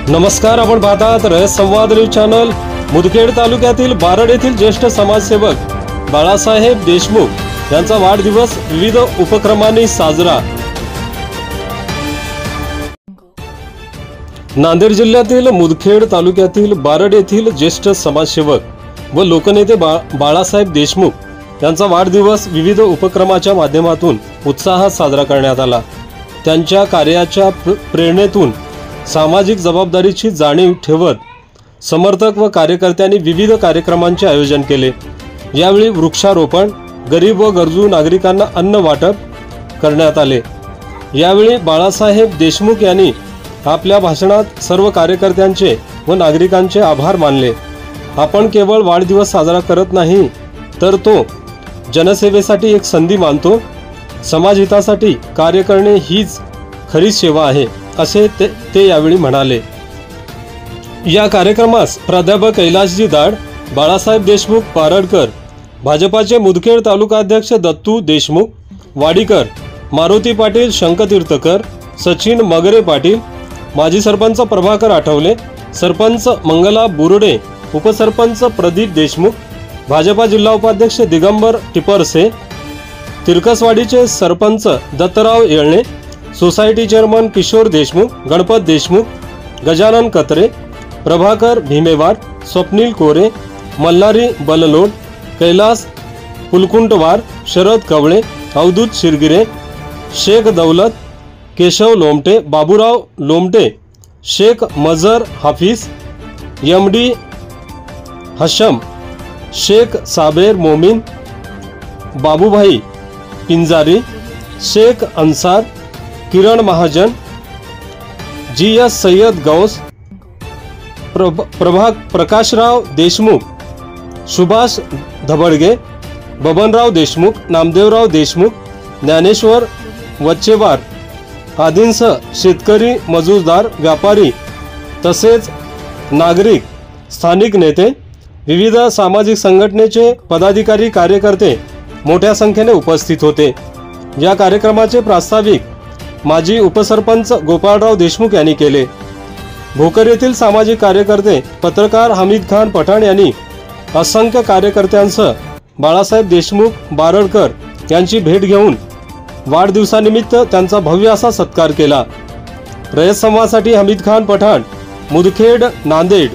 नमस्कार, आपण पाहतात रयत संवाद न्यूज चॅनल। मुदखेड तालुक्यातील बारड येथील ज्येष्ठ समाजसेवक बाळासाहेब देशमुख यांचा वाढदिवस विविध उपक्रमांनी साजरा। नांदेड जिल्ह्यातील मुदखेड तालुक्यातील बारड येथील ज्येष्ठ समाजसेवक व लोकनेते बाळासाहेब देशमुख यांचा वाढदिवस विविध उपक्रमाच्या माध्यमातून उत्साहात साजरा करण्यात आला। त्यांच्या कार्याच्या प्रेरणेतून सामाजिक जबाबदारीची जाणीव ठेवत समर्थक व कार्यकर्त्यांनी विविध कार्यक्रमांचे आयोजन केले। यावेळी वृक्षारोपण, गरीब व गरजू नागरिकांना अन्न वाटप करण्यात आले। यावेळी बाळासाहेब देशमुख यांनी आपल्या भाषणात सर्व कार्यकर्त्यांचे व नागरिकांचे आभार मानले। आपण केवळ वाढदिवस साजरा करत नाही, तर तो जनसेवेसाठी एक संधी मानतो। समाजहितासाठी कार्य करणे हीच खरी सेवा आहे, असे ते यावेळी म्हणाले। या कार्यक्रमास प्राध्यापक कैलासजी दाड, बाळासाहेब देशमुख पारडकर, भाजपाचे मुदखेड तालुका अध्यक्ष दत्तू देशमुख वाडीकर, मारुती पाटील शंकतीर्थकर, सचिन मगरे पाटील, माजी सरपंच प्रभाकर आठवले, सरपंच मंगला बुरडे, उपसरपंच प्रदीप देशमुख, भाजपा जिल्हा उपाध्यक्ष दिगंबर टिपरसे, तिरकसवाडीचे सरपंच दत्तराव येळणे, सोसायटी चेअरमन किशोर देशमुख, गणपत देशमुख, गजानन कत्रे, प्रभाकर भीमेवार, स्वप्नील कोरे, मल्हारी बललोड, कैलास पुलकुंटवार, शरद कवळे, अवधूत शिरगिरे, शेख दौलत, केशव लोमटे, बाबूराव लोमटे, शेख मजर हाफिज, एमडी हशम, शेख साबेर मोमीन, बाबूभाई पिंजारी, शेख अन्सार, किरण महाजन, जीएस सय्यद गौस, प्रकाशराव देशमुख, सुभाष धबडगे, बबनराव देशमुख, नामदेवराव देशमुख, ज्ञानेश्वर वच्चेवार आदींसह शेतकरी, मजूरदार, व्यापारी तसेच नागरिक, स्थानिक नेते, विविध सामाजिक संघटनेचे पदाधिकारी, कार्यकर्ते मोठ्या संख्येने उपस्थित होते। या कार्यक्रमाचे प्रास्ताविक माजी उपसरपंच गोपाळराव देशमुख यांनी केले। भोकर येथील सामाजिक कार्यकर्ते पत्रकार हमीद खान पठाण यांनी असंख्य कार्यकर्त्यांसह बाळासाहेब देशमुख बारडकर यांची भेट घेऊन वाढदिवसानिमित्त त्यांचा भव्य असा सत्कार केला। रयत संवादसाठी हमीद खान पठाण, मुदखेड, नांदेड।